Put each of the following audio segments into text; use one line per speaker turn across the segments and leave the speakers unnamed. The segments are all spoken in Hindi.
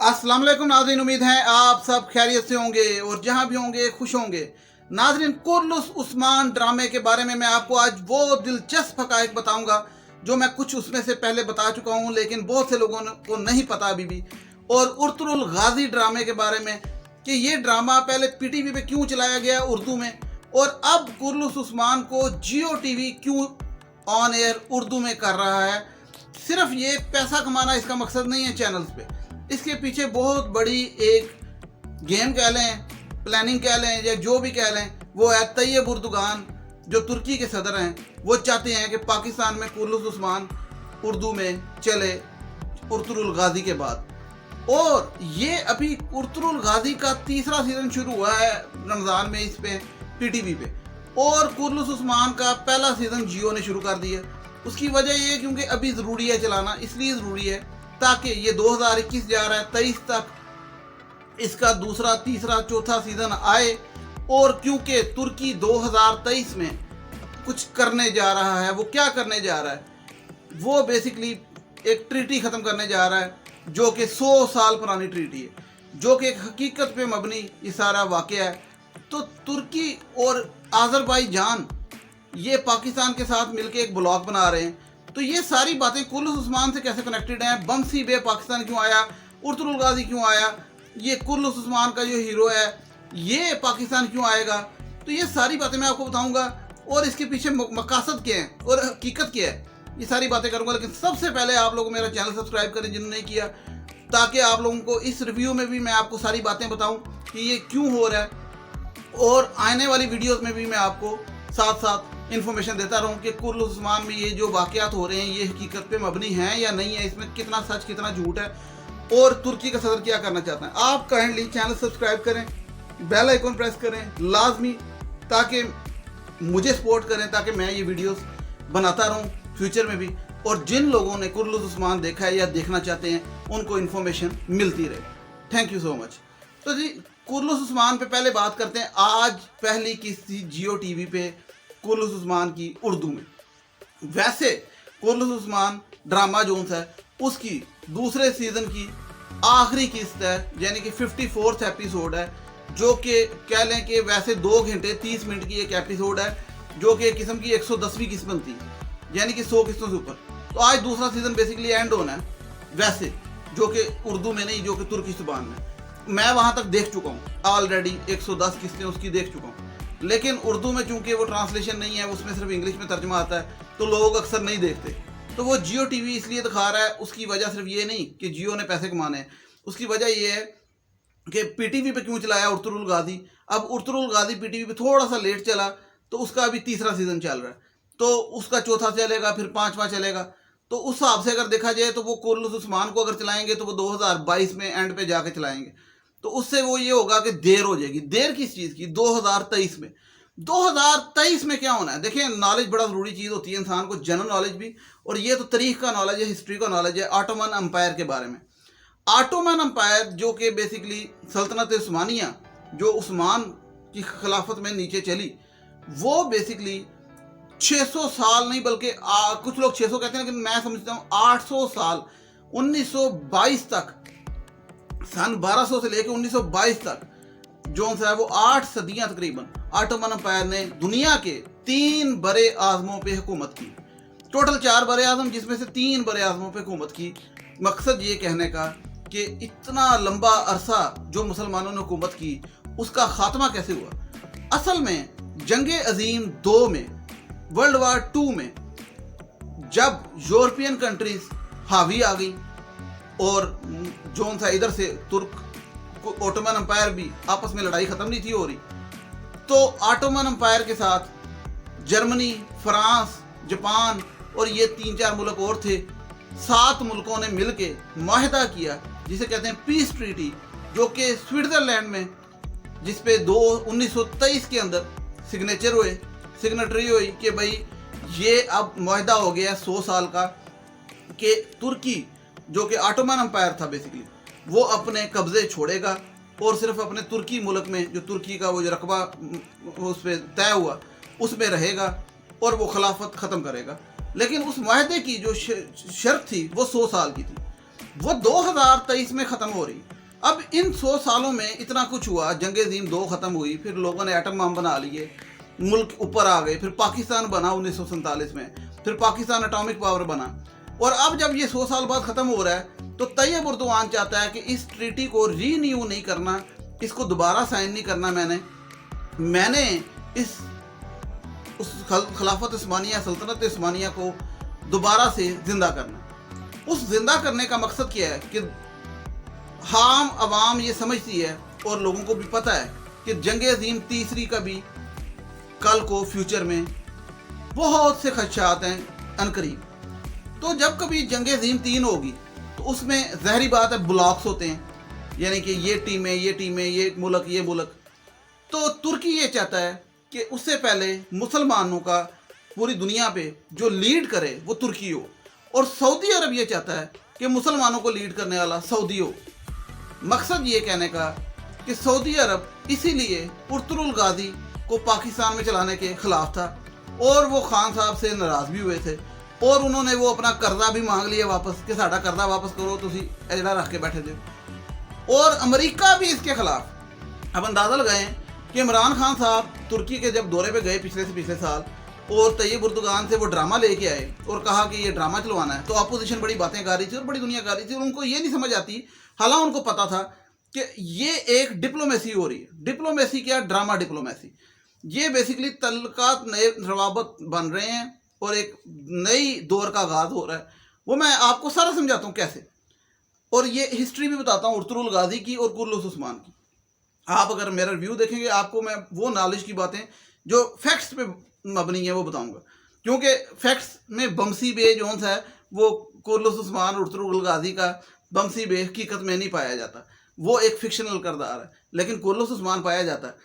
अस्सलाम वालेकुम नाज़रीन, उम्मीद है आप सब खैरियत से होंगे और जहां भी होंगे खुश होंगे। नाज़रीन, कुर्लुस उस्मान ड्रामे के बारे में मैं आपको आज वो दिलचस्प हक़ाइक़ बताऊंगा जो मैं कुछ उसमें से पहले बता चुका हूं, लेकिन बहुत से लोगों को नहीं पता अभी भी। और उर्तुल गाज़ी ड्रामे के बारे में कि ये ड्रामा पहले पीटीवी पे क्यों चलाया गया उर्दू में, और अब कुर्लुस उस्मान को जियो टीवी क्यों ऑन एयर उर्दू में कर रहा है। सिर्फ ये पैसा कमाना इसका मकसद नहीं है चैनल्स पे, इसके पीछे बहुत बड़ी एक गेम कह लें, प्लानिंग कह लें, या जो भी कह लें, वो है तैयब उर्दुगान जो तुर्की के सदर हैं। वो चाहते हैं कि पाकिस्तान में कुर्लुस उस्मान उर्दू में चले उर्तुल गाज़ी के बाद। और ये अभी उर्तुल गाज़ी का तीसरा सीज़न शुरू हुआ है रमज़ान में इस पे पीटीवी पे, और कुर्लुस उस्मान का पहला सीज़न जियो ने शुरू कर दिया। उसकी वजह ये क्योंकि अभी ज़रूरी है चलाना, इसलिए ज़रूरी है ताकि ये 2021 जा रहा है, 23 तक इसका दूसरा, तीसरा, चौथा सीज़न आए। और क्योंकि तुर्की 2023 में कुछ करने जा रहा है, वो क्या करने जा रहा है, वो बेसिकली एक ट्रीटी ख़त्म करने जा रहा है जो कि 100 साल पुरानी ट्रीटी है, जो कि एक हकीकत पे मबनी ये सारा वाक़या है। तो तुर्की और आज़रबाईजान ये पाकिस्तान के साथ मिलकर एक ब्लॉक बना रहे हैं। तो ये सारी बातें कुर्लुस उस्मान से कैसे कनेक्टेड हैं, बमसी बे पाकिस्तान क्यों आया, उर्तुल गाज़ी क्यों आया, ये कुर्लुस उस्मान का जो हीरो है ये पाकिस्तान क्यों आएगा, तो ये सारी बातें मैं आपको बताऊंगा। और इसके पीछे मकासद क्या है और हकीकत क्या है, ये सारी बातें करूंगा। लेकिन सबसे पहले आप लोग मेरा चैनल सब्सक्राइब करें जिन्होंने नहीं किया, ताकि आप लोगों को इस रिव्यू में भी मैं आपको सारी बातें बताऊँ कि ये क्यों हो रहा है, और आने वाली वीडियोज़ में भी मैं आपको साथ साथ इन्फॉर्मेशन देता रहूं कि कुर्लुस उस्मान में ये जो वाक़यात हो रहे हैं ये हकीकत पे मबनी हैं या नहीं है, इसमें कितना सच कितना झूठ है, और तुर्की का सदर क्या करना चाहता है। आप काइंडली चैनल सब्सक्राइब करें, बेल आइकन प्रेस करें लाजमी, ताकि मुझे सपोर्ट करें, ताकि मैं ये वीडियोस बनाता रहूं फ्यूचर में भी, और जिन लोगों ने कुर्लुस उस्मान देखा है या देखना चाहते हैं उनको इन्फॉर्मेशन मिलती रहे। Thank you so much. तो जी, कुर्लुस उस्मान पे पहले बात करते हैं। आज पहली किस्त थी जियो टीवी पे कुर्लुस उस्मान की उर्दू में। वैसे कुर्लुस उस्मान ड्रामा जोन्स है उसकी दूसरे सीज़न की आखिरी किस्त है, यानी कि 54th एपिसोड है, जो कि कह लें कि वैसे 2 घंटे 30 मिनट की एक एपिसोड है, जो कि एक किस्म की 110वीं किस्त बनती है, यानी कि 100 किस्तों से ऊपर। तो आज दूसरा सीज़न बेसिकली एंड होना है, वैसे जो कि उर्दू में नहीं, जो कि तुर्की ज़ुबान में। मैं वहाँ तक देख चुका हूँ ऑलरेडी, 110 किस्तें उसकी देख चुका हूँ। लेकिन उर्दू में चूंकि वो ट्रांसलेशन नहीं है, उसमें सिर्फ इंग्लिश में तर्जमा आता है, तो लोग अक्सर नहीं देखते। तो वो जियो टीवी इसलिए दिखा रहा है, उसकी वजह सिर्फ ये नहीं कि जियो ने पैसे कमाने हैं, उसकी वजह ये है कि पीटीवी पे क्यों चलाया उर्तुल गाज़ी। अब उर्तुल गाज़ी पीटीवी पे थोड़ा सा लेट चला, तो उसका अभी तीसरा सीज़न चल रहा है, तो उसका चौथा चलेगा, फिर 5वां चलेगा। तो उस हिसाब से अगर देखा जाए तो वो कुर्लुस उस्मान को अगर चलाएंगे तो वो 2022 में एंड पे जाके चलाएंगे, तो उससे वो ये होगा कि देर हो जाएगी। देर किस चीज़ की? 2023 में। 2023 में क्या होना है? देखिए, नॉलेज बड़ा ज़रूरी चीज़ होती है इंसान को, जनरल नॉलेज भी, और ये तो तारीख का नॉलेज है, हिस्ट्री का नॉलेज है। ऑटोमन अम्पायर के बारे में, ऑटोमन अम्पायर जो कि बेसिकली सल्तनत उस्मानिया जो उस्मान की खिलाफत में नीचे चली, वो बेसिकली 600 साल नहीं, बल्कि कुछ लोग 600 कहते हैं, लेकिन मैं समझता हूँ 800 साल, 1922 तक, सन 1200 से लेकर 1922 तक जो है वो 8 सदियां तकरीबन ऑटोमन अम्पायर ने दुनिया के 3 बड़े आज़मों पे हुकूमत की। टोटल 4 बड़े आज़म, जिसमें से 3 बड़े आज़मों पे हुकूमत की। मकसद ये कहने का कि इतना लंबा अरसा जो मुसलमानों ने हुकूमत की, उसका खात्मा कैसे हुआ। असल में जंग अजीम 2 में, वर्ल्ड वार 2 में, जब यूरोपियन कंट्रीज हावी आ गई और जोन सा इधर से तुर्क ऑटोमन अम्पायर भी आपस में लड़ाई ख़त्म नहीं थी हो रही, तो ऑटोमन अम्पायर के साथ जर्मनी, फ्रांस, जापान और ये 3-4 मुल्क और थे, 7 मुल्कों ने मिलके मुआहदा किया जिसे कहते हैं पीस ट्रीटी, जो कि स्विट्ज़रलैंड में, जिस पे 1923 के अंदर सिग्नेटरी हुई कि भाई ये अब मुआहदा हो गया 100 साल का, कि तुर्की जो कि ऑटोमन अम्पायर था बेसिकली, वो अपने कब्ज़े छोड़ेगा और सिर्फ अपने तुर्की मुल्क में, जो तुर्की का वो जो रकबा उस पर तय हुआ, उसमें रहेगा और वो खिलाफत ख़त्म करेगा। लेकिन उस मुआहदे की जो शर्त थी वो 100 साल की थी। वो 2023 में ख़त्म हो रही। अब इन 100 सालों में इतना कुछ हुआ, जंग अज़ीम 2 ख़त्म हुई, फिर लोगों ने एटम बम बना लिए, मुल्क ऊपर आ गए, फिर पाकिस्तान बना 1947 में, फिर पाकिस्तान एटॉमिक पावर बना। और अब जब ये 100 साल बाद ख़त्म हो रहा है तो तैयब उर्दवान चाहता है कि इस ट्रीटी को रीन्यू नहीं करना, इसको दोबारा साइन नहीं करना। मैंने इस उस खिलाफत उस्मानिया, सल्तनत उस्मानिया को दोबारा से ज़िंदा करना। उस ज़िंदा करने का मकसद क्या है कि आम आवाम ये समझती है और लोगों को भी पता है कि जंग अज़ीम तीसरी का भी कल को फ्यूचर में बहुत से खदशात हैं अनकरीब। तो जब कभी जंग अज़ीम 3 होगी तो उसमें ज़ाहिरी बात है ब्लॉक्स होते हैं, यानी कि ये टीमें, ये मुल्क। तो तुर्की ये चाहता है कि उससे पहले मुसलमानों का पूरी दुनिया पे जो लीड करे वो तुर्की हो, और सऊदी अरब ये चाहता है कि मुसलमानों को लीड करने वाला सऊदी हो। मकसद ये कहने का कि सऊदी अरब इसीलिए अर्तुगरुल गाजी को पाकिस्तान में चलाने के ख़िलाफ़ था, और वो खान साहब से नाराज़ भी हुए थे, और उन्होंने वो अपना कर्जा भी मांग लिया वापस कि साड़ा कर्जा वापस करो, तुसी एजड़ा रख के बैठे थे। और अमेरिका भी इसके ख़िलाफ़। अब अंदाज़ा लगाएं कि इमरान खान साहब तुर्की के जब दौरे पे गए पिछले साल, और तैयब उर्दुगान से वो ड्रामा लेके आए और कहा कि ये ड्रामा चलवाना है, तो अपोजिशन बड़ी बातें कर रही थी और बड़ी दुनिया कर रही थी, और उनको ये नहीं समझ आती। हालांकि उनको पता था कि ये एक डिप्लोमेसी हो रही है। डिप्लोमेसी क्या? Drama diplomacy. ये बेसिकली तल्लुकात नए रवाबत बन रहे हैं और एक नई दौर का आगाज़ हो रहा है। वो मैं आपको सारा समझाता हूँ कैसे, और ये हिस्ट्री भी बताता हूँ अर्तुगरुल गाजी की और कुर्लुस उस्मान की। आप अगर मेरा रिव्यू देखेंगे आपको मैं वो नॉलेज की बातें जो फैक्ट्स पे मबनी है वो बताऊंगा, क्योंकि फैक्ट्स में बमसी बे जोन सा है वो कुर्लुस उस्मान अर्तुगरुल गाजी का बमसी बे हकीकत में नहीं पाया जाता, वो एक फिक्शनल किरदार है, लेकिन कुर्लुस उस्मान पाया जाता है।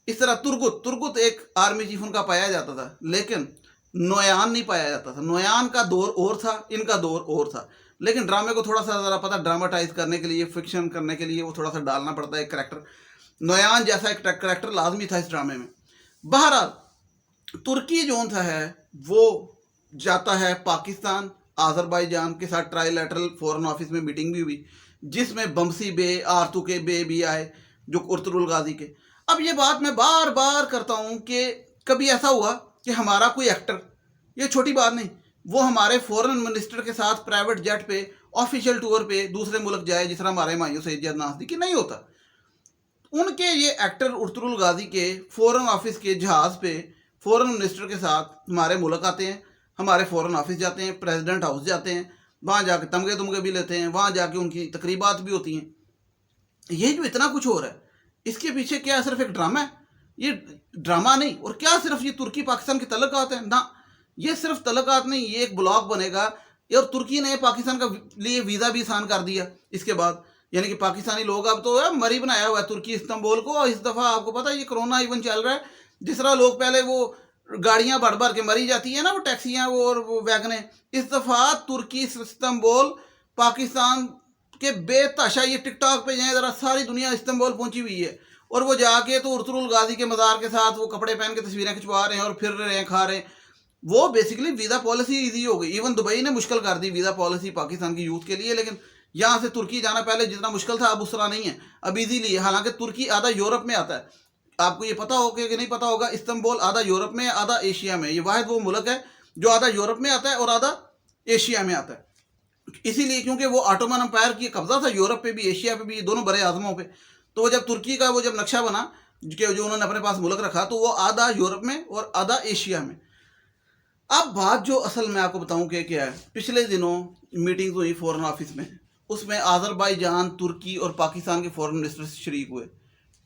इस तरह तुर्गुत एक आर्मी चीफ उनका पाया जाता था, लेकिन नोयान नहीं पाया जाता था। नोयान का दौर और था, इनका दौर और था, लेकिन ड्रामे को थोड़ा सा ज़रा पता ड्रामाटाइज करने के लिए, फिक्शन करने के लिए वो थोड़ा सा डालना पड़ता है एक करैक्टर। नोयान जैसा एक करैक्टर लाजमी था इस ड्रामे में। बहरहाल तुर्की जोन सा है वो जाता है पाकिस्तान, आज़रबाईजान के साथ ट्राईलैटरल फॉरेन ऑफिस में मीटिंग भी हुई, जिसमें बमसी बे, आरतुके बे भी आए जो अर्तुगरुल गाजी के। अब ये बात मैं बार बार करता हूँ कि कभी ऐसा हुआ कि हमारा कोई एक्टर, ये छोटी बात नहीं, वो हमारे फॉरेन मिनिस्टर के साथ प्राइवेट जेट पे ऑफिशियल टूर पे दूसरे मुल्क जाए, जिस तरह हमारे मायूं सईद जन्नास की नहीं होता। उनके ये एक्टर अर्तुगरुल गाजी के फॉरेन ऑफिस के जहाज़ पे फॉरेन मिनिस्टर के साथ हमारे मुल्क आते हैं, हमारे फॉरेन ऑफिस जाते हैं, प्रेसिडेंट हाउस जाते हैं, वहाँ जाके तमगे भी लेते हैं, वहाँ जाके उनकी तकरीबात भी होती हैं। ये जो इतना कुछ हो रहा है, इसके पीछे क्या सिर्फ एक ड्रामा है? ये ड्रामा नहीं। और क्या सिर्फ ये तुर्की पाकिस्तान के तल्लुकात हैं? ना, ये सिर्फ तल्लुकात नहीं, ये एक ब्लॉक बनेगा। और तुर्की ने पाकिस्तान का लिए वीज़ा भी आसान कर दिया इसके बाद, यानी कि पाकिस्तानी लोग अब तो मरी बनाया हुआ है तुर्की इस्तांबुल को। इस दफ़ा आपको पता है ये कोरोना इवन चल रहा है, जिस तरह लोग पहले वो गाड़ियाँ भर भर के मरी जाती है ना, वो टैक्सियाँ वो और वो वैगनें, इस दफ़ा तुर्की इस्तांबुल पाकिस्तान के बेतहाशा, ये टिकटॉक पे जाए ज़रा, सारी दुनिया इस्तांबुल पहुंची हुई है, और वो जाके तो अर्तुगरुल गाजी के मज़ार के साथ वो कपड़े पहन के तस्वीरें खिंचवा रहे हैं और फिर रहे हैं, खा रहे हैं। वो बेसिकली वीज़ा पॉलिसी ईजी हो गई। इवन दुबई ने मुश्किल कर दी वीज़ा पॉलिसी पाकिस्तान की यूथ के लिए, लेकिन यहाँ से तुर्की जाना पहले जितना मुश्किल था अब उस तरह नहीं है, अब ईजीली है। हालांकि तुर्की आधा यूरोप में आता है, आपको ये पता होगा कि नहीं पता होगा, इस्तांबुल आधा यूरोप में आधा एशिया में। ये वाहिद वो मुल्क है जो आधा यूरोप में आता है और आधा एशिया में आता है, इसीलिए क्योंकि वो ऑटोमन अम्पायर की कब्जा था यूरोप पे भी एशिया पे भी, दोनों बड़े आजमों पे। तो वो जब तुर्की का वो जब नक्शा बना कि जो उन्होंने अपने पास मुल्क रखा, तो वो आधा यूरोप में और आधा एशिया में। अब बात जो असल में आपको बताऊं कि क्या है, पिछले दिनों मीटिंग हुई फॉरेन ऑफिस में, उसमें आज़रबाईजान, तुर्की और पाकिस्तान के फॉरेन मिनिस्टर शरीक हुए।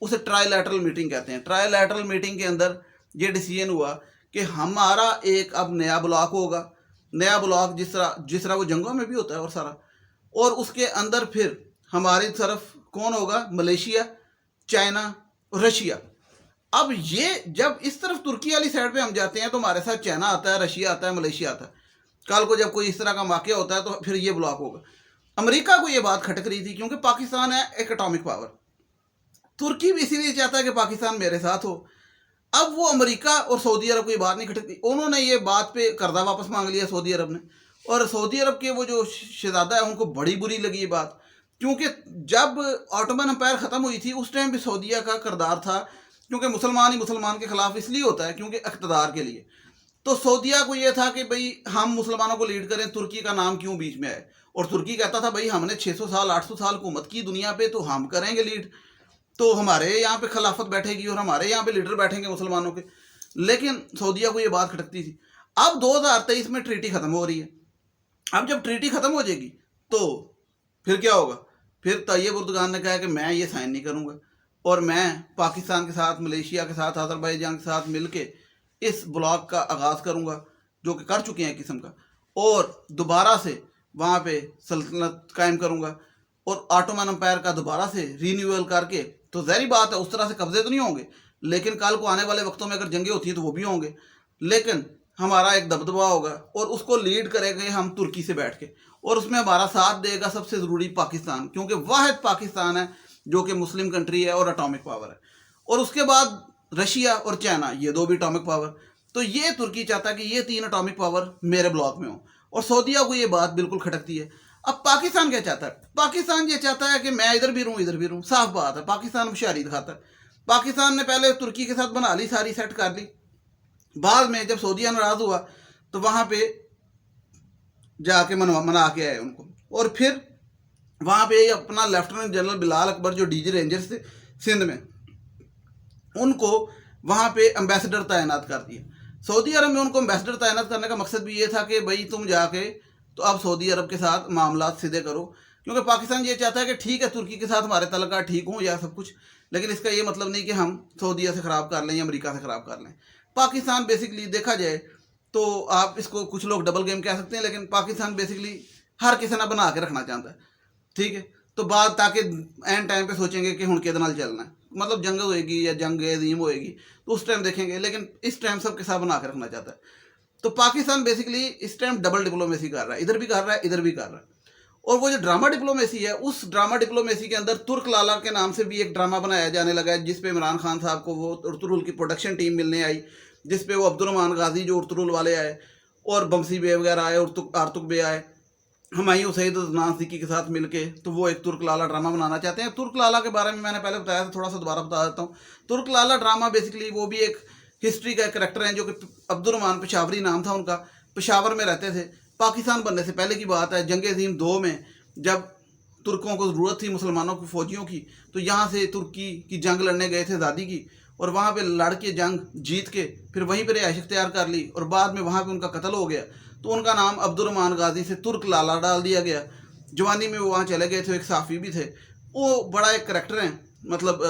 उसे ट्राईलैटरल मीटिंग कहते हैं। ट्राईलैटरल मीटिंग के अंदर ये डिसीजन हुआ कि हमारा एक अब नया ब्लॉक होगा, नया ब्लॉक जिस तरह वो जंगों में भी होता है और सारा, और उसके अंदर फिर हमारी तरफ कौन होगा? मलेशिया, चाइना और रशिया। अब ये जब इस तरफ तुर्की वाली साइड पे हम जाते हैं तो हमारे साथ चाइना आता है, रशिया आता है, मलेशिया आता है। कल को जब कोई इस तरह का वाक़या होता है तो फिर ये ब्लॉक होगा। अमेरिका को ये बात खटक रही थी क्योंकि पाकिस्तान है एक एटॉमिक पावर। तुर्की भी इसीलिए चाहता है कि पाकिस्तान मेरे साथ हो। अब वो अमेरिका और सऊदी अरब को ये बात नहीं खटकती, उन्होंने ये बात पे कर्जा वापस मांग लिया सऊदी अरब ने, और सऊदी अरब के वो जो शहजादा है उनको बड़ी बुरी लगी ये बात, क्योंकि जब ऑटोमन एम्पायर ख़त्म हुई थी उस टाइम भी सऊदीया का किरदार था, क्योंकि मुसलमान ही मुसलमान के ख़िलाफ़ इसलिए होता है क्योंकि इक़्तिदार के लिए। तो सऊदीया को ये था कि भाई हम मुसलमानों को लीड करें, तुर्की का नाम क्यों बीच में आए। और तुर्की कहता था भाई हमने 600 साल 800 साल हुकूमत की दुनिया पे, तो हम करेंगे लीड, तो हमारे यहाँ पे खिलाफत बैठेगी और हमारे यहाँ पे लीडर बैठेंगे मुसलमानों के। लेकिन सऊदीया को ये बात खटकती थी। अब 2023 में ट्रीटी ख़त्म हो रही है। अब जब ट्रीटी ख़त्म हो जाएगी तो फिर क्या होगा? फिर तैयब उर्दगान ने कहा कि मैं ये साइन नहीं करूँगा और मैं पाकिस्तान के साथ, मलेशिया के साथ, अज़रबैजान के साथ मिलके इस ब्लॉक का आगाज़ करूँगा, जो कि कर चुके हैं किस्म का, और दोबारा से वहाँ पे सल्तनत कायम करूँगा और ऑटोमन एम्पायर का दोबारा से रीन्यूअल करके। तो ज़ाहिर बात है उस तरह से कब्जे तो नहीं होंगे, लेकिन कल को आने वाले वक्तों में अगर जंगें होती हैं तो वो भी होंगे, लेकिन हमारा एक दबदबा होगा और उसको लीड करेंगे हम तुर्की से बैठ के, और उसमें हमारा साथ देगा सबसे ज़रूरी पाकिस्तान, क्योंकि वाहिद पाकिस्तान है जो कि मुस्लिम कंट्री है और एटॉमिक पावर है। और उसके बाद रशिया और चाइना, ये दो भी एटॉमिक पावर। तो ये तुर्की चाहता है कि ये 3 एटॉमिक पावर मेरे ब्लॉक में हो, और सऊदीया को ये बात बिल्कुल खटकती है। अब पाकिस्तान क्या चाहता है? पाकिस्तान ये चाहता है कि मैं इधर भी रहूँ इधर भी रहूँ। साफ बात है, पाकिस्तान होशियारी दिखाता है। पाकिस्तान ने पहले तुर्की के साथ बना ली, सारी सेट कर ली। बाद में जब सऊदीया नाराज़ हुआ तो वहाँ पे जाके मना के आए उनको, और फिर वहाँ पे अपना लेफ्टिनेंट जनरल बिलाल अकबर जो डीजी रेंजर्स थे सिंध में, उनको वहाँ पे एम्बेसडर तैनात कर दिया। सऊदी अरब में उनको एम्बेसडर तैनात करने का मकसद भी ये था कि भाई तुम जाके तो अब सऊदी अरब के साथ मामला सीधे करो, क्योंकि पाकिस्तान ये चाहता है कि ठीक है तुर्की के साथ हमारे तल्लुकात ठीक हों या सब कुछ, लेकिन इसका ये मतलब नहीं कि हम सऊदीया से ख़राब कर लें या अमेरिका से ख़राब कर लें। पाकिस्तान बेसिकली देखा जाए तो आप इसको कुछ लोग डबल गेम कह सकते हैं, लेकिन पाकिस्तान बेसिकली हर किसी ना बना के रखना चाहता है, ठीक है। तो बात ताकि एंड टाइम पे सोचेंगे कि हुण किहदे नाल चलना है, मतलब जंग होएगी या जंग अजीम होएगी तो उस टाइम देखेंगे, लेकिन इस टाइम सबके साथ बना के रखना चाहता है। तो पाकिस्तान बेसिकली इस टाइम डबल डिप्लोमेसी कर रहा है, इधर भी कर रहा है इधर भी कर रहा है। और वो जो ड्रामा डिप्लोमेसी है, उस ड्रामा डिप्लोमेसी के अंदर तुर्क लाला के नाम से भी एक ड्रामा बनाया जाने लगा है, जिसपे इमरान खान साहब को वो उर्तुरुल की प्रोडक्शन टीम मिलने आई, जिसपे वो अब्दुर्रहमान गाजी जो उर्तुरुल वाले आए, और बमसी बे वगैरह आए, और आर्तुक बे आए, हुमायूं सईद अदनान सिद्दीकी के साथ मिलके, तो वो एक तुर्क लाला ड्रामा बनाना चाहते हैं। तुर्क लाला के बारे में मैंने पहले बताया था, थोड़ा सा दोबारा बता देता हूँ। तुर्क लाला ड्रामा बेसिकली वो भी एक हिस्ट्री का एक करेक्टर है, जो कि अब्दुर्रहमान पेशावरी नाम था उनका, पेशावर में रहते थे। पाकिस्तान बनने से पहले की बात है, जंग अजीम 2 में जब तुर्कों को ज़रूरत थी मुसलमानों की फ़ौजियों की, तो यहाँ से तुर्की की जंग लड़ने गए थे आज़ादी की, और वहाँ पे लड़ के जंग जीत के फिर वहीं पर रिहाइश इख्तियार कर ली, और बाद में वहाँ पे उनका कत्ल हो गया। तो उनका नाम अब्दुर्रहमान गाजी से तुर्क लाला डाल दिया गया। जवानी में वो वहाँ चले गए थे, एक साफ़ी भी थे। वो बड़ा एक करैक्टर हैं, मतलब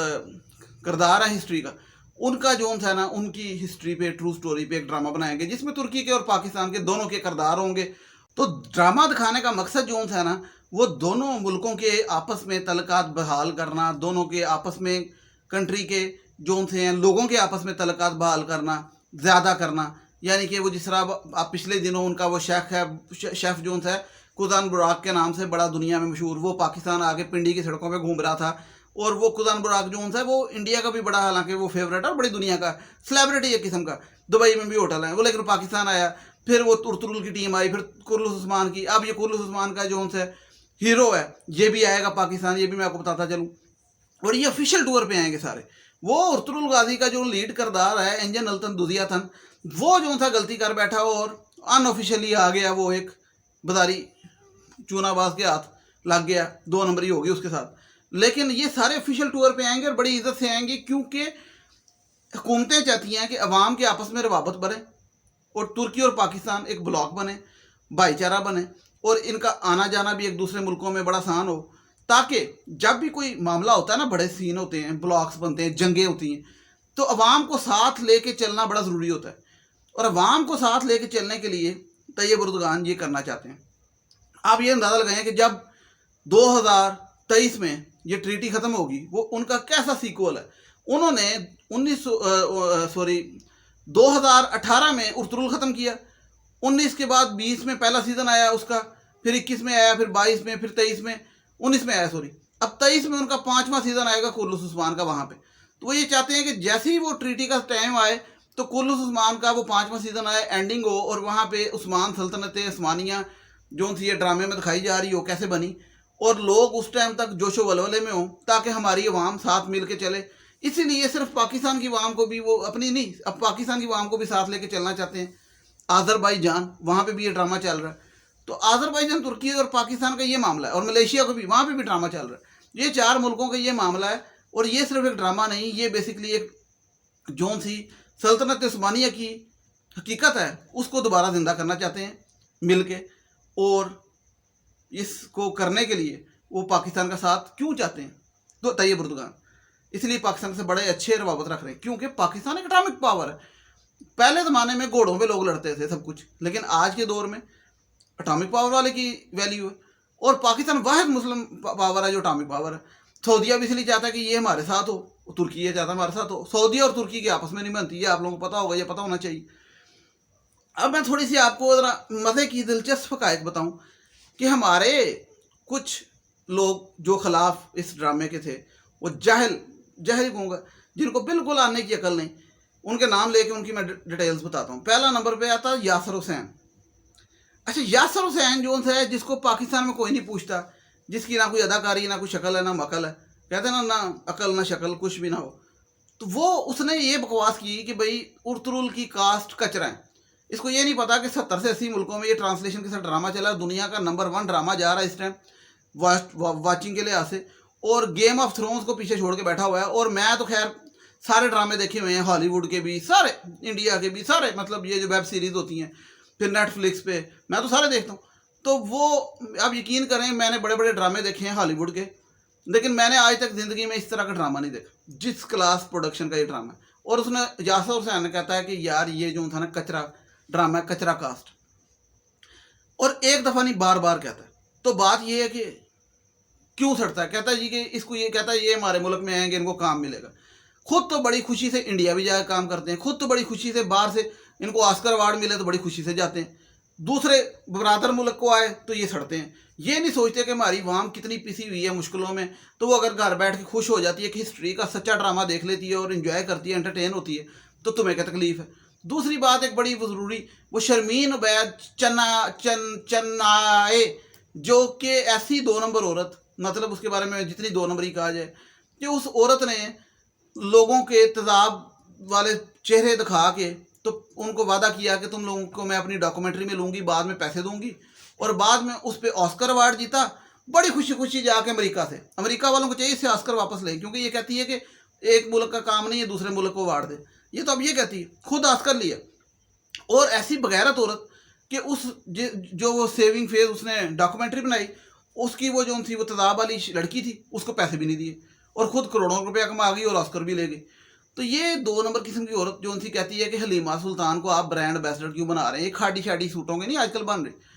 किरदार है हिस्ट्री का। उनका जो था ना, उनकी हिस्ट्री पे, ट्रू स्टोरी पे एक ड्रामा बनाएंगे, जिसमें तुर्की के और पाकिस्तान के दोनों के किरदार होंगे। तो ड्रामा दिखाने का मकसद जो था ना, वो दोनों मुल्कों के आपस में तल्लुकात बहाल करना, दोनों के आपस में कंट्री के जो थे लोगों के आपस में तल्लुकात बहाल करना, ज़्यादा करना। यानी कि वो जिस तरह आप पिछले दिनों उनका वो शेफ़ जो है कुजान बुराक के नाम से बड़ा दुनिया में मशहूर, वो पाकिस्तान आके पिंडी की सड़कों पे घूम रहा था, और वो कुजान बुराक जो है वो इंडिया का भी बड़ा, हालांकि वो फेवरेट है और बड़ी दुनिया का सेलिब्रिटी एक किस्म का, दुबई में भी होटल है वो, लेकिन पाकिस्तान आया। फिर वो तुर्तुरुल की टीम आई, फिर कुर्लुस उस्मान की। अब ये कुर्लुस उस्मान का जो है हीरो है, ये भी आएगा पाकिस्तान, ये भी मैं आपको बताता चलूँ। और ये ऑफिशियल टूर पे आएंगे सारे। वो उर्तुरुल गाजी का जो लीड किरदार है इंजन अल्तन दुजियाथन, वो जो था गलती कर बैठा और अनऑफिशियली आ गया, वो एक बदारी चूनाबाज के हाथ लग गया, 2 नंबरी होगी उसके साथ। लेकिन ये सारे ऑफिशियल टूर पे आएंगे और बड़ी इज्जत से आएंगे, क्योंकि हुकूमतें चाहती हैं कि अवाम के आपस में रवाबत बढ़े और तुर्की और पाकिस्तान एक ब्लॉक बने, भाईचारा बने, और इनका आना जाना भी एक दूसरे मुल्कों में बड़ा आसान हो, ताकि जब भी कोई मामला होता है ना, बड़े सीन होते हैं, ब्लॉक्स बनते हैं, जंगें होती हैं, तो अवाम को साथ लेके चलना बड़ा ज़रूरी होता है। और अवाम को साथ लेके चलने के लिए तैयब उर्दगान ये करना चाहते हैं। आप ये अंदाज़ा लगाएं कि जब 2023 में ये ट्रीटी ख़त्म होगी, वो उनका कैसा सीक्वल है। उन्होंने 2018 में उर्तुरुल ख़त्म किया, 19 के बाद 20 में पहला सीज़न आया उसका, फिर 21 में आया, फिर 22 में, फिर 23 में, 19 में आया सॉरी। अब 23 में उनका 5वां सीज़न आएगा कुर्लुस उस्मान का वहाँ पे। तो वो ये चाहते हैं कि जैसे ही वो ट्रीटी का टाइम आए तो कुर्लुस उस्मान का वो 5वां सीज़न आए, एंडिंग हो, और वहाँ पे उस्मान सल्तनत उस्मानिया जो थी ये ड्रामे में दिखाई जा रही हो कैसे बनी, और लोग उस टाइम तक जोशो वलवले में हों ताकि हमारी अवाम साथ मिल के चले। इसीलिए सिर्फ पाकिस्तान की अवाम को भी वो अपनी नहीं, अब पाकिस्तान की अवाम को भी साथ लेके चलना चाहते हैं। आज़रबाईजान, वहाँ पे भी ये ड्रामा चल रहा है। तो आज़रबाईजान, तुर्की और पाकिस्तान का ये मामला है, और मलेशिया को भी, वहाँ पे भी ड्रामा चल रहा है। ये 4 मुल्कों का ये मामला है। और ये सिर्फ एक ड्रामा नहीं, ये बेसिकली एक जोन सी सल्तनत उस्मानिया की हकीकत है, उसको दोबारा ज़िंदा करना चाहते हैं मिल के। और इसको करने के लिए वो पाकिस्तान का साथ क्यों चाहते हैं? तो तैयब उर्दुगान इसलिए पाकिस्तान से बड़े अच्छे रवाबत रख रहे हैं, क्योंकि पाकिस्तान एक एटॉमिक पावर है। पहले ज़माने में घोड़ों पे लोग लड़ते थे सब कुछ, लेकिन आज के दौर में एटॉमिक पावर वाले की वैल्यू है। और पाकिस्तान वाहिद मुस्लिम पावर है जो एटॉमिक पावर है। सऊदीया भी इसलिए चाहता है कि ये हमारे साथ हो, तुर्की ये चाहता है हमारे साथ हो। सऊदी और तुर्की की आपस में नहीं बनती, ये आप लोगों को पता होगा, ये पता होना चाहिए। अब मैं थोड़ी सी आपको ज़रा मज़े की दिलचस्प हक़ाइक़ बताऊं कि हमारे कुछ लोग जो खिलाफ इस ड्रामे के थे, वो जाहिल कहूँगा, जिनको बिल्कुल आने की अकल नहीं, उनके नाम लेके उनकी मैं डिटेल्स बताता हूँ। पहला नंबर पे आता यासर हुसैन। अच्छा, यासर हुसैन जो है, जिसको पाकिस्तान में कोई नहीं पूछता, जिसकी ना कोई अदाकारी, ना कोई शक्ल है, ना मकल है, कहते हैं ना अकल ना शक्ल, कुछ भी ना हो। तो वो उसने ये बकवास की कि भाई उर्तुरुल की कास्ट कचरा है। इसको ये नहीं पता कि 70 से 80 मुल्कों में ये ट्रांसलेशन के साथ ड्रामा चला। दुनिया का नंबर 1 ड्रामा जा रहा है इस टाइम वाचिंग के लिहाज से, और गेम ऑफ थ्रोन्स को पीछे छोड़ के बैठा हुआ है। और मैं तो खैर सारे ड्रामे देखे हुए हैं, हॉलीवुड के भी सारे, इंडिया के भी सारे, मतलब ये जो वेब सीरीज़ होती हैं फिर नेटफ्लिक्स पे, मैं तो सारे देखता हूँ। तो वो आप यकीन करें, मैंने बड़े बड़े ड्रामे देखे हैं हॉलीवुड के, लेकिन मैंने आज तक ज़िंदगी में इस तरह का ड्रामा नहीं देखा जिस क्लास प्रोडक्शन का ये ड्रामा है। और उसने यासर हुसैन कहता है कि यार ये जो था ना कचरा ड्रामा है, कचरा कास्ट, और एक दफ़ा नहीं बार बार कहता है। तो बात ये है कि क्यों सड़ता है? कहता है जी कि इसको, ये कहता है ये हमारे मुल्क में आएंगे इनको काम मिलेगा। खुद तो बड़ी खुशी से इंडिया भी जाकर काम करते हैं, खुद तो बड़ी खुशी से बाहर से इनको ऑस्कर अवार्ड मिले तो बड़ी खुशी से जाते हैं। दूसरे बरादर मुल्क को आए तो ये सड़ते हैं। ये नहीं सोचते कि हमारी अवाम कितनी पिसी हुई है मुश्किलों में, तो वो अगर घर बैठ के खुश हो जाती है कि हिस्ट्री का सच्चा ड्रामा देख लेती है और इन्जॉय करती है, एंटरटेन होती है, तो तुम्हें क्या तकलीफ है? दूसरी बात एक बड़ी ज़रूरी, वो शर्मीन उबैद चन्नाए, जो कि ऐसी 2 नंबर औरत, मतलब उसके बारे में जितनी 2 नंबरी कहा जाए, कि उस औरत ने लोगों के तेजाब वाले चेहरे दिखा के तो उनको वादा किया कि तुम लोगों को मैं अपनी डॉक्यूमेंट्री में लूँगी, बाद में पैसे दूंगी, और बाद में उस पर ऑस्कर अवार्ड जीता। बड़ी खुशी खुशी जाके अमेरिका वालों को चाहिए इससे ऑस्कर वापस लें, क्योंकि ये कहती है कि एक मुल्क का काम नहीं है दूसरे मुल्क को अवार्ड दे। ये तो अब ये कहती है, खुद ऑस्कर लिया। और ऐसी बगैरत औरत कि उस जो वो सेविंग फेज उसने डॉक्यूमेंट्री बनाई, उसकी वो जो थी वो तेजाब वाली लड़की थी, उसको पैसे भी नहीं दिए, और ख़ुद करोड़ों रुपया कमा गई और ऑस्कर भी ले गई। तो ये 2 नंबर किस्म की औरत जो थी कहती है कि हलीमा सुल्तान को आप ब्रांड एम्बेसडर क्यों बना रहे हैं, ये खाड़ी शाड़ी सूटों के नहीं आजकल बन रहे।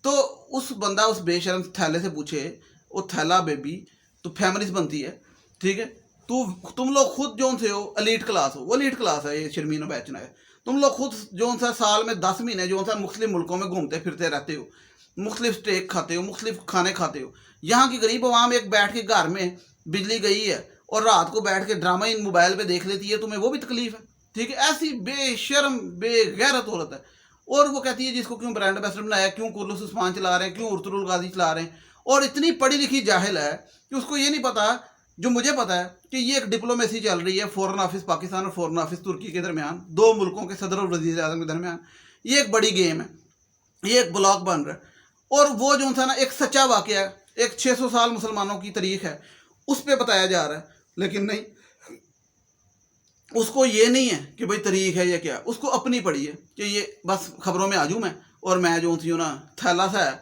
तो उस बंदा उस बेशरम थैले से पूछे, वो थैला बेबी तो फैमिलीज बनती है, ठीक है, तो तुम लोग खुद जो थे हो एलीट क्लास हो, वो एलीट क्लास है ये शर्मीन बेचना है। तुम लोग खुद जो सा साल में 10 महीने जो सा मुख्तलिफ मुल्कों में घूमते फिरते रहते हो, मुख्तलिफ स्टेक खाते हो, मुख्तलिफ खाने खाते हो। यहाँ की गरीब अवाम एक बैठ के घर में बिजली गई है और रात को बैठ के ड्रामा इन मोबाइल पे देख लेती है, तुम्हें वो भी तकलीफ है, ठीक है। ऐसी बेशर्म बेगैरत औरत है। और वो कहती है जिसको क्यों ब्रांड एम्बेसडर बनाया, क्यों कुर्लुस उस्मान चला रहे हैं, क्यों उर्तुरुल गाजी चला रहे हैं, और इतनी पढ़ी लिखी जाहिल है कि उसको ये नहीं पता जो मुझे पता है कि ये एक डिप्लोमेसी चल रही है फॉरेन ऑफिस पाकिस्तान और फॉरेन ऑफिस तुर्की के दरमियान, 2 मुल्कों के सदर और वजीर आज़म के दरमियान। ये एक बड़ी गेम है, ये एक ब्लॉक बन रहा है। और वो जो था ना एक सच्चा वाक़या है, एक 600 साल मुसलमानों की तारीख है, उस पर बताया जा रहा है। लेकिन नहीं, उसको ये नहीं है कि भाई तारीख है या क्या, उसको अपनी पड़ी है कि ये बस खबरों में आ जाऊँ मैं, और मैं जो थी ना थैला सा है।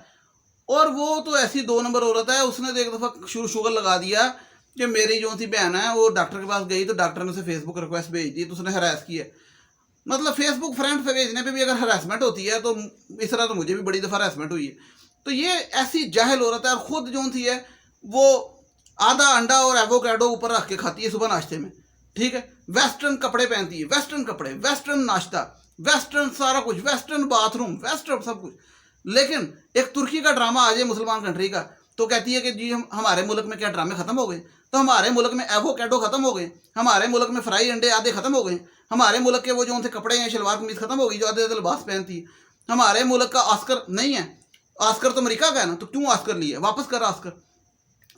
और वो तो ऐसी 2 नंबर औरत है, उसने तो एक दफ़ा शुगर लगा दिया कि मेरी जो थी बहन है वो डॉक्टर के पास गई तो डॉक्टर ने उसे फेसबुक रिक्वेस्ट भेज दी, तो उसने हरास किया। मतलब फेसबुक फ्रेंड पे भेजने पे भी अगर हरासमेंट होती है तो इस तरह तो मुझे भी बड़ी दफ़ा हरासमेंट हुई है। तो ये ऐसी जाहिल औरत है, और ख़ुद जो थी है वो आधा अंडा और एवोकाडो ऊपर रख के खाती है सुबह नाश्ते में, ठीक है। वेस्टर्न कपड़े पहनती है, वेस्टर्न कपड़े, वेस्टर्न नाश्ता, वेस्टर्न सारा कुछ, वेस्टर्न बाथरूम, वेस्टर्न सब कुछ। लेकिन एक तुर्की का ड्रामा आ जाए मुसलमान कंट्री का तो कहती है कि जी हमारे मुल्क में क्या ड्रामे ख़त्म हो गए, तो हमारे मुल्क में एवोकाडो ख़त्म हो गए, हमारे मुल्क में फ्राई अंडे आधे ख़त्म हो गए, हमारे मुल्क के वो जो थे कपड़े हैं शलवार कमीज ख़त्म हो गई जो आधे आधे लिबास पहनती है, हमारे मुल्क का ऑस्कर नहीं है। ऑस्कर तो अमेरिका का है ना, तो क्यों ऑस्कर लिया, वापस कर ऑस्कर।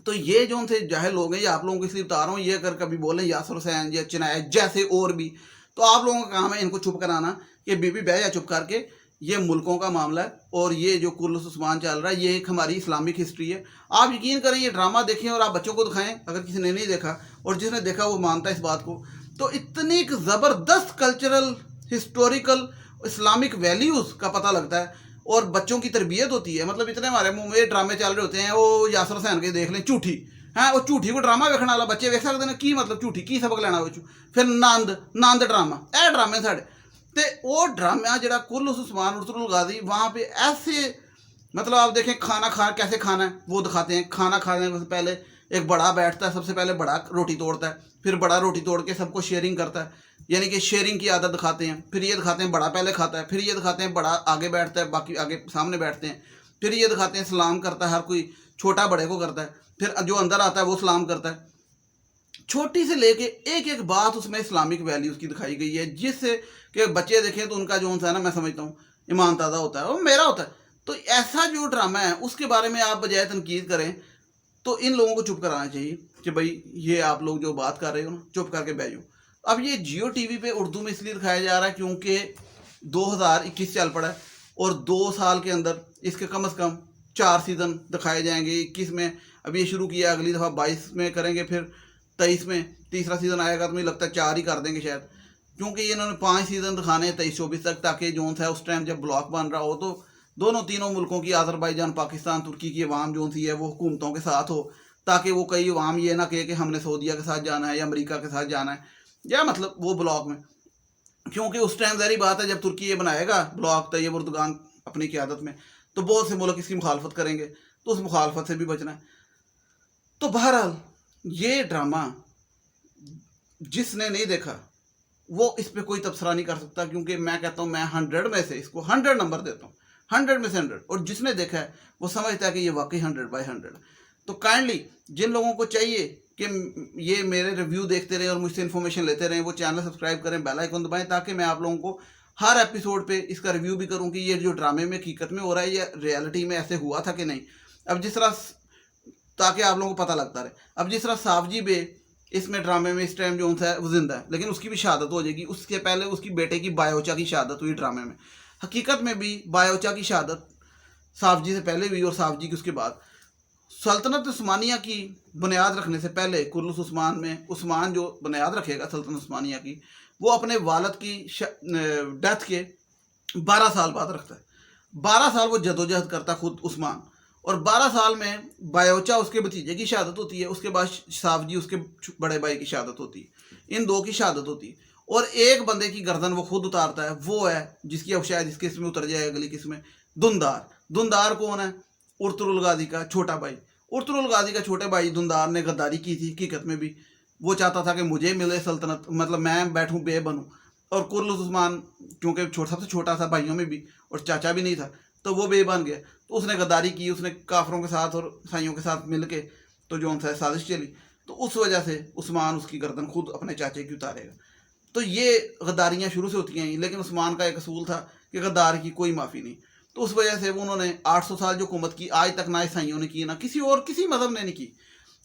तो ये जो उनसे जाहिल लोग हैं, ये आप लोगों को इसलिए बता रहा हूँ, ये अगर कभी बोलें यासर हुसैन या चिनायत जैसे और भी, तो आप लोगों का काम है इनको चुप कराना कि बीबी बह जा चुप करके, ये मुल्कों का मामला है और ये जो कुर्लुस उस्मान चल रहा है ये एक हमारी इस्लामिक हिस्ट्री है। आप यकीन करें ये ड्रामा देखें और आप बच्चों को दिखाएं, अगर किसी ने नहीं देखा और जिसने देखा वो मानता है इस बात को, तो इतनी एक ज़बरदस्त कल्चरल हिस्टोरिकल इस्लामिक वैल्यूज़ का पता लगता है और बच्चों की तरबियत होती है। मतलब इतने हमारे मुंह में ड्रामे चल रहे होते हैं, वो यासर हुसैन के देख लें झूठी, हाँ वो झूठी को ड्रामा देखने वाला बच्चे देख सकते हैं की मतलब झूठी की सबक लेना, फिर नंद ड्रामा, ए ड्रामे साढ़े ते वो ड्रामा जरा कुर्लुस उस्मान उर्तुल गाजी वहाँ पे ऐसे, मतलब आप देखें खाना कैसे खाना है वो दिखाते हैं। खाना खाने से पहले एक बड़ा बैठता है, सबसे पहले बड़ा रोटी तोड़ता है, फिर बड़ा रोटी तोड़ के सबको शेयरिंग करता है, यानी कि शेयरिंग की आदत दिखाते हैं। फिर ये दिखाते हैं बड़ा पहले खाता है, फिर ये दिखाते हैं बड़ा आगे बैठता है, बाकी आगे सामने बैठते हैं, फिर ये दिखाते हैं सलाम करता है, हर कोई छोटा बड़े को करता है, फिर जो अंदर आता है वो सलाम करता है। छोटी से लेके एक एक बात उसमें इस्लामिक वैल्यूज़ की दिखाई गई है, जिससे कि बच्चे देखें तो उनका जो है ना, मैं समझता हूँ ईमान ताज़ा होता है, वो मेरा होता है। तो ऐसा जो ड्रामा है उसके बारे में आप बजाय तनकीद करें तो इन लोगों को चुप कराना चाहिए कि भाई ये आप लोग जो बात कर रहे हो ना चुप करके बैठ जाओ। अब ये जियो टीवी पे उर्दू में इसलिए दिखाया जा रहा है क्योंकि 2021 चल पड़ा है और 2 साल के अंदर इसके कम से कम 4 सीज़न दिखाए जाएंगे। 21 में अब ये शुरू किया, अगली दफ़ा 22 में करेंगे, फिर 23 में तीसरा सीज़न आएगा, तो मुझे लगता है 4 ही कर देंगे शायद, क्योंकि ये इन्होंने 5 सीज़न दिखाने हैं 23-24 तक, ताकि जो है उस टाइम जब ब्लॉक बन रहा हो तो दोनों तीनों मुल्कों की, आज़रबाईजान, पाकिस्तान, तुर्की की अवाम जो सी है वो हुकूमतों के साथ हो, ताकि वो कई अवाम ये ना कहे कि हमने सऊदीया के साथ जाना है या अमेरिका के साथ जाना है, या मतलब वो ब्लॉक में, क्योंकि उस टाइम ज़ाहिर बात है जब तुर्की ये बनाएगा ब्लॉक तैयब उर्दगान अपनी क़यादत में, तो बहुत से मुल्क इसकी मुखालफत करेंगे, तो उस मुखालफत से भी बचना है। तो बहरहाल ये ड्रामा जिसने नहीं देखा वो इस पर कोई तबसरा नहीं कर सकता, क्योंकि मैं कहता हूँ मैं 100 में से इसको 100 नंबर देता हूँ, 100 में से 100, और जिसने देखा है वो समझता है कि ये वाकई 100/100। तो काइंडली जिन लोगों को चाहिए कि ये मेरे रिव्यू देखते रहें और मुझसे इन्फॉर्मेशन लेते रहें, वो चैनल सब्सक्राइब करें, बेल आइकन दबाएं, ताकि मैं आप लोगों को हर एपिसोड पे इसका रिव्यू भी करूं कि ये जो ड्रामे में हकीकत में हो रहा है या रियलिटी में ऐसे हुआ था कि नहीं। अब जिस तरह, ताकि आप लोगों को पता लगता रहे, अब जिस तरह सावजी बे इसमें ड्रामे में इस टाइम जो है वो जिंदा है, लेकिन उसकी भी शहादत हो जाएगी, उसके पहले उसकी बेटे की बायोचा की शहादत हुई ड्रामे में। हकीकत में भी बायोचा की शहादत सावजी से पहले हुई और सावजी की उसके बाद। सल्तनत उस्मानिया की बुनियाद रखने से पहले कुर्लुस उस्मान में उस्मान जो बुनियाद रखेगा सल्तनत उस्मानिया की, वो अपने वालद की डेथ के 12 साल बाद रखता है। 12 साल वो जदोजहद करता खुद उस्मान, और 12 साल में बायोचा उसके भतीजे की शहादत होती है, उसके बाद सावजी उसके बड़े भाई की शहादत होती है, इन दो की शहादत होती है, और एक बंदे की गर्दन वो खुद उतारता है, वो है जिसकी अब शायद इस किस्त में उतर जाए अगली किस्त में, दुंदार। दुंदार कौन है? उर्तुल गाजी का छोटा भाई। उर्तुल गाजी का छोटे भाई दुंदार ने गद्दारी की थी हकीकत में भी, वो चाहता था कि मुझे मिले सल्तनत, मतलब मैं बैठूं बे बनूं, और कुर्लुस उस्मान क्योंकि सबसे छोटा था भाइयों में भी और चाचा भी नहीं था, तो वो बे बन गया, तो उसने गद्दारी की, उसने काफरों के साथ और ईसाइयों के साथ मिल के तो जो उनसे साजिश चली, तो उस वजह से उस्मान उसकी गर्दन खुद अपने चाचे की उतारेगा। तो ये गद्दारियाँ शुरू से होती हैं, लेकिन उस्मान का एक असूल था कि गद्दार की कोई माफ़ी नहीं। तो उस वजह से उन्होंने 800 साल जो हुकूमत की, आज तक ना ईसाइयों ने की, ना किसी और किसी मज़हब ने नहीं की।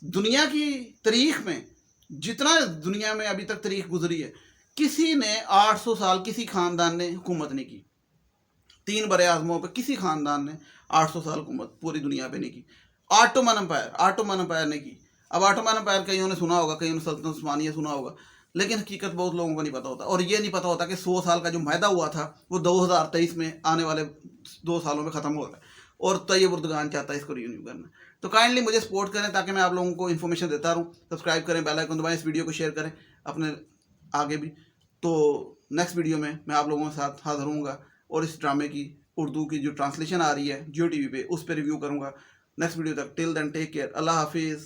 दुनिया की तारीख में जितना दुनिया में अभी तक तारीख गुजरी है, किसी ने 800 साल किसी ख़ानदान ने हुकूमत नहीं की। 3 बड़े आज़मों पर किसी ख़ानदान ने 800 साल हुकूमत पूरी दुनिया पे नहीं की। ऑटोमन एम्पायर ने की। अब ऑटोमन एम्पायर कईयों ने सुना होगा, कईयों ने सल्तनत उस्मानिया सुना होगा, लेकिन हकीकत बहुत लोगों को नहीं पता होता। और ये नहीं पता होता कि 100 साल का जो माहदा हुआ था वो 2023 में आने वाले 2 सालों में ख़त्म हो रहा है, और तैयब उर्दगान चाहता है इसको रिन्यू करना। तो काइंडली मुझे सपोर्ट करें ताकि मैं आप लोगों को इन्फॉर्मेशन देता रहूँ। सब्सक्राइब करें, बेल आइकन दबाएं, इस वीडियो को शेयर करें अपने आगे भी। तो नेक्स्ट वीडियो में मैं आप लोगों के साथ हाजिर होऊंगा और इस ड्रामे की उर्दू की जो ट्रांसलेशन आ रही है जियो टीवी पे, उस पर रिव्यू करूँगा। नेक्स्ट वीडियो तक, टिल देन टेक केयर, अल्लाह हाफिज़।